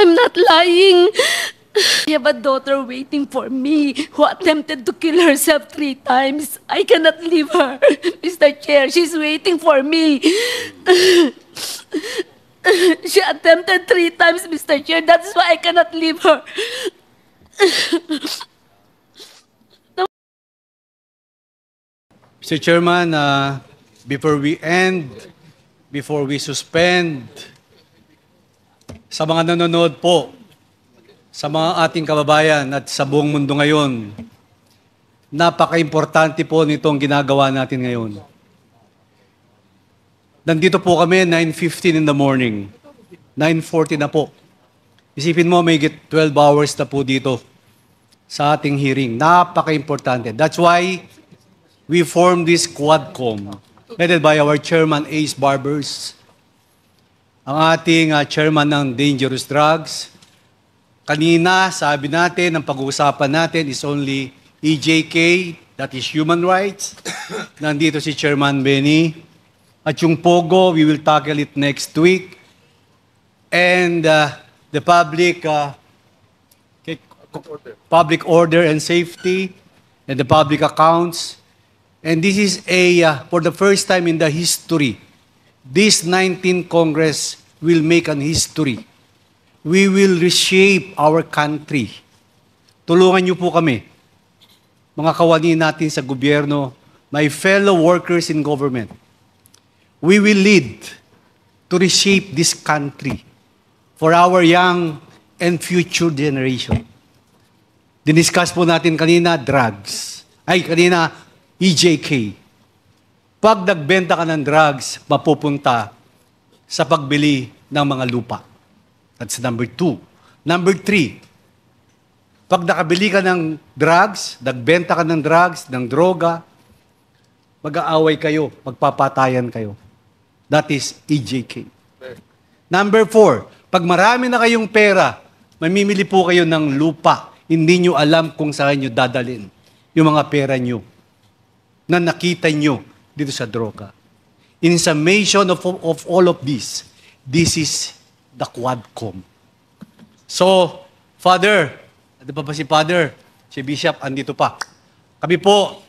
I'm not lying. I have a daughter waiting for me who attempted to kill herself 3 times. I cannot leave her. Mr. Chair, she's waiting for me. She attempted 3 times, Mr. Chair. That's why I cannot leave her. Mr. Chairman, before we end, before we suspend, sa mga nanonood po, sa mga ating kababayan at sa buong mundo ngayon, napaka-importante po nitong ginagawa natin ngayon. Nandito po kami 9:15 in the morning. 9:40 na po. Isipin mo, may 12 hours na po dito sa ating hearing. Napaka-importante. That's why we formed this Quadcom, headed by our Chairman Ace Barbers, ang ating Chairman ng Dangerous Drugs. Kanina, sabi natin, ang pag-uusapan natin is only EJK, that is human rights. Nandito si Chairman Benny. At yung POGO, we will tackle it next week. And the public order and safety, and the public accounts. And this is for the first time in the history, this 19th Congress will make an history. We will reshape our country. Tulungan niyo po kami, mga kawani natin sa gobyerno, my fellow workers in government. We will lead to reshape this country for our young and future generation. Diniscuss po natin kanina, drugs. Kanina, EJK. Pag nagbenta ka ng drugs, mapupunta sa pagbili ng mga lupa. That's number 2. Number 3, pag nakabili ka ng drugs, nagbenta ka ng drugs, ng droga, mag-aaway kayo, magpapatayan kayo. That is EJK. Number 4, pag marami na kayong pera, mamimili po kayo ng lupa. Hindi nyo alam kung saan nyo dadalhin yung mga pera nyo na nakita nyo dito sa droga. In summation of all of this is the Quadcom. So, Father, ano pa si Father? Si Bishop, andito pa. Kami po,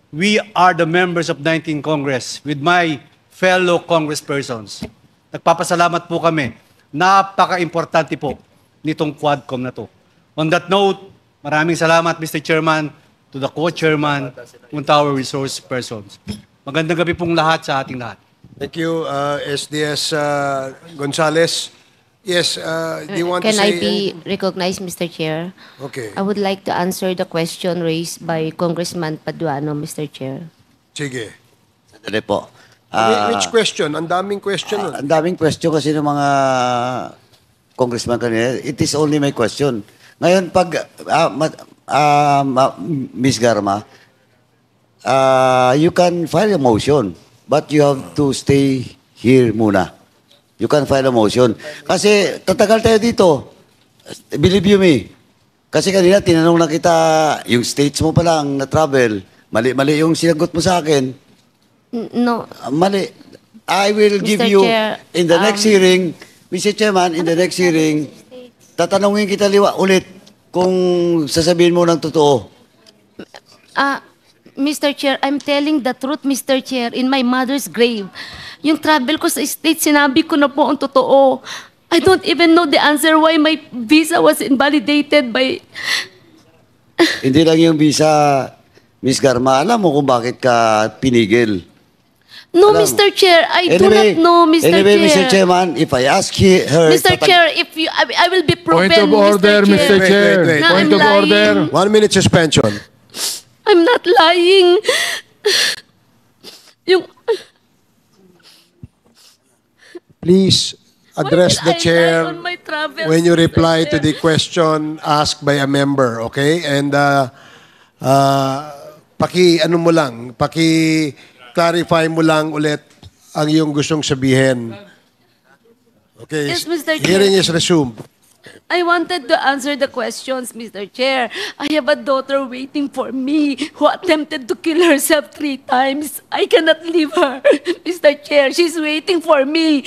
we are the members of 19th Congress with my fellow congresspersons. Nagpapasalamat po kami. Napaka-importante po nitong Quadcom na to. On that note, maraming salamat, Mr. Chairman, to the co-chairman, and to our resource persons. Magandang gabi pong lahat sa ating lahat. Thank you, SDS Gonzales. Yes, do you want to say... Can I be recognized, Mr. Chair? Okay. I would like to answer the question raised by Congressman Paduano, Mr. Chair. Sige. Sandali po. Which question? Ang daming question. Ang daming question kasi ng mga congressman kanina. It is only my question. Ngayon, pag, Ms. Garma, you can file a motion, but you have to stay here muna. You can file a motion. Kasi tatagal tayo dito. Believe you me. Kasi kanina tinanong na kita, yung states mo pa lang na travel, mali-mali yung sinagot mo sa akin. No. Mali. I will Mr. give you, Chair, in the next hearing, Mr. Chairman, in the next hearing, tatanungin kita ulit kung sasabihin mo ng totoo. Mr. Chair, I'm telling the truth, Mr. Chair, in my mother's grave. Yung travel ko sa state, sinabi ko na po ang totoo. I don't even know the answer why my visa was invalidated by... Hindi lang yung visa, Ms. Garma. Alam mo kung bakit ka pinigil. No, Mr. Chair, I do not know, Mr. Anyway, Chair. Mr. Chairman, if I ask her... Mr. Chair, if you, I will be proven, Point of order, Mr. Chair. Wait. Na Point I'm of order. lying. 1 minute suspension. I'm not lying. Yung... Please address Why the did I chair lie on my travels, when you Mr. reply to Chair? the question asked by a member, okay? And ano mo lang, clarify mo lang ulit ang iyong gustong sabihin. Okay. Yes, Mr. Chair. Hearing is resumed. I wanted to answer the questions, Mr. Chair. I have a daughter waiting for me who attempted to kill herself 3 times. I cannot leave her, Mr. Chair. She's waiting for me.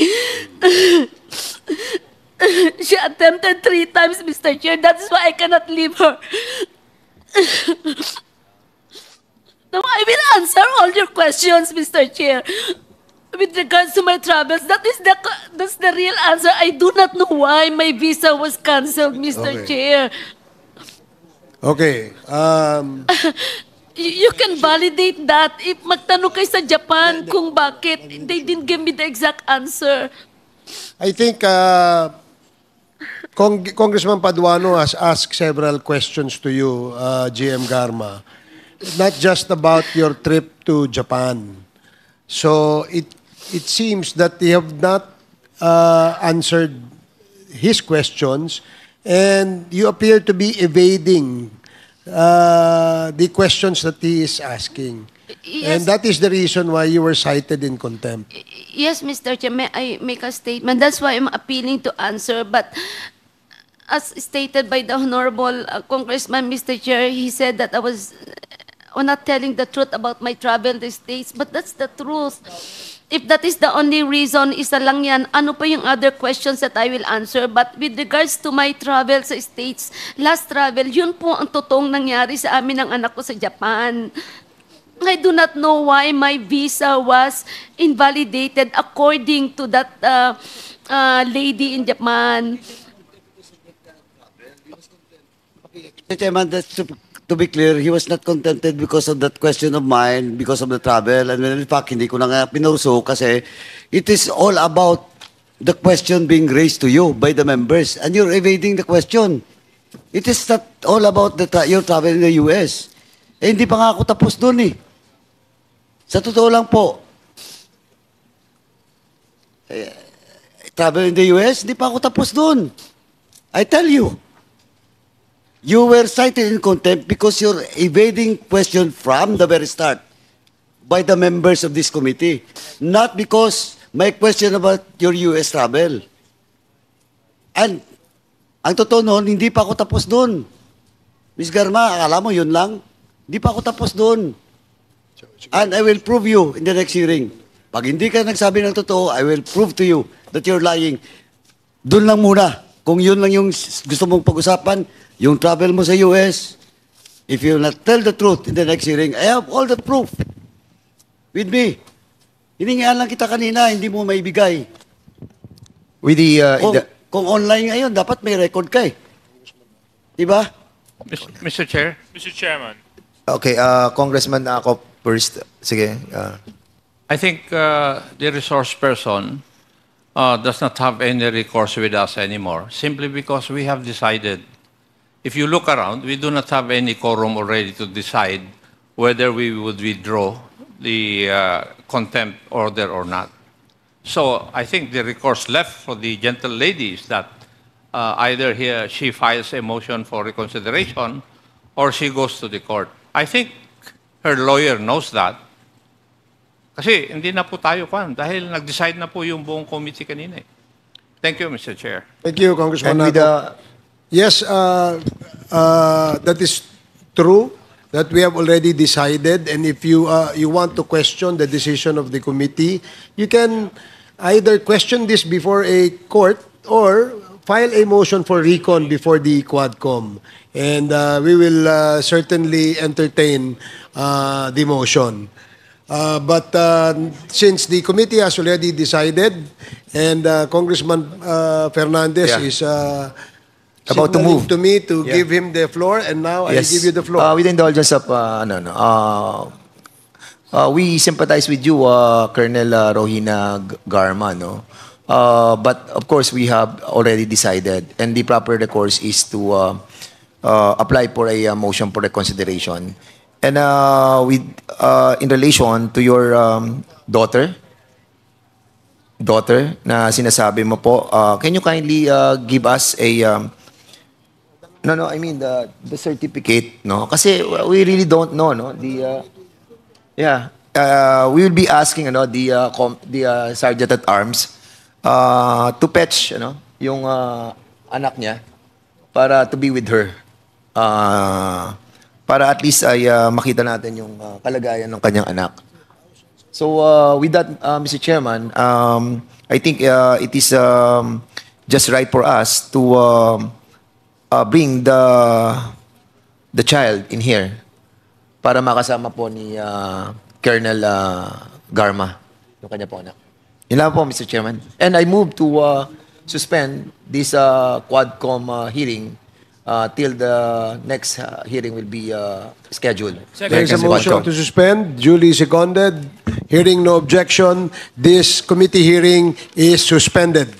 She attempted 3 times, Mr. Chair. That is why I cannot leave her. Now, I will answer all your questions, Mr. Chair. With regards to my travels, that's the real answer. I do not know why my visa was canceled, Mr. Okay. Chair. Okay. You can validate that if magtanong kayo sa Japan kung bakit. They didn't give me the exact answer. I think Congressman Paduano has asked several questions to you, GM Garma, not just about your trip to Japan. So it seems that you have not answered his questions, and you appear to be evading the questions that he is asking. Yes. And that is the reason why you were cited in contempt. Yes, Mr. Chair, may I make a statement? That's why I'm appealing to answer. But as stated by the Honorable Congressman, Mr. Chair, he said that I was not telling the truth about my travel to States. But that's the truth. If that is the only reason, isa lang yan, ano pa yung other questions that I will answer? But with regards to my travel sa States, last travel, yun po ang totoong nangyari sa amin ng anak ko sa Japan. I do not know why my visa was invalidated according to that lady in Japan. Mr. Chairman, to be clear, he was not contented because of that question of mine, because of the travel. And in fact, hindi ko na nga pinurso kasi it is all about the question being raised to you by the members. And you're evading the question. It is not all about your travel in the US. Eh, hindi pa nga ako tapos dun eh. Sa totoo lang po, travel in the US, hindi pa ako tapos dun. I tell you. You were cited in contempt because you're evading question from the very start by the members of this committee. Not because may question about your US travel. And ang totoo noon, hindi pa ako tapos doon. Ms. Garma, akala mo yun lang? Hindi pa ako tapos doon. And I will prove you in the next hearing. Pag hindi ka nagsabi ng totoo, I will prove to you that you're lying. Doon lang muna. Kung yun lang yung gusto mong pag-usapan, yung travel mo sa US, if you will not tell the truth in the next hearing, I have all the proof with me. Hiningihan lang kita kanina, hindi mo maibigay. With the, Kung online ngayon, dapat may record ka eh. Diba? Mr. Chair? Mr. Chairman. okay, Congressman ako first. Sige. I think the resource person does not have any recourse with us anymore, simply because we have decided. If you look around, we do not have any quorum already to decide whether we would withdraw the contempt order or not. So I think the recourse left for the gentle lady is that either she files a motion for reconsideration or she goes to the court. I think her lawyer knows that. Kasi hindi na po tayo dahil nag-decide na po yung buong committee kanina eh. Thank you, Mr. Chair. Thank you, Congressman. And with Nato. Yes, that is true, that we have already decided, and if you want to question the decision of the committee, you can either question this before a court or file a motion for recon before the Quadcom. And we will certainly entertain the motion. But since the committee has already decided, and Congressman Fernandez Yeah. is About to signaling move. to me to Yeah. give him the floor, and now I give you the floor. With the indulgence of, we sympathize with you, Colonel Rohina Garma, no? But of course, we have already decided, and the proper recourse is to apply for a motion for reconsideration. And in relation to your daughter na sinasabi mo po, can you kindly give us a no, I mean the certificate, no? Kasi we really don't know, no? We will be asking, the sergeant at arms to fetch, yung anak niya para to be with her. Para at least ay makita natin yung kalagayan ng kanyang anak. So with that, Mr. Chairman, I think it is just right for us to bring the child in here para makasama po ni Colonel Garma, yung kanya po anak. Yun lang po, Mr. Chairman. And I move to suspend this Quadcom hearing till the next hearing will be scheduled. There is a motion to suspend, duly seconded. Hearing no objection, this committee hearing is suspended.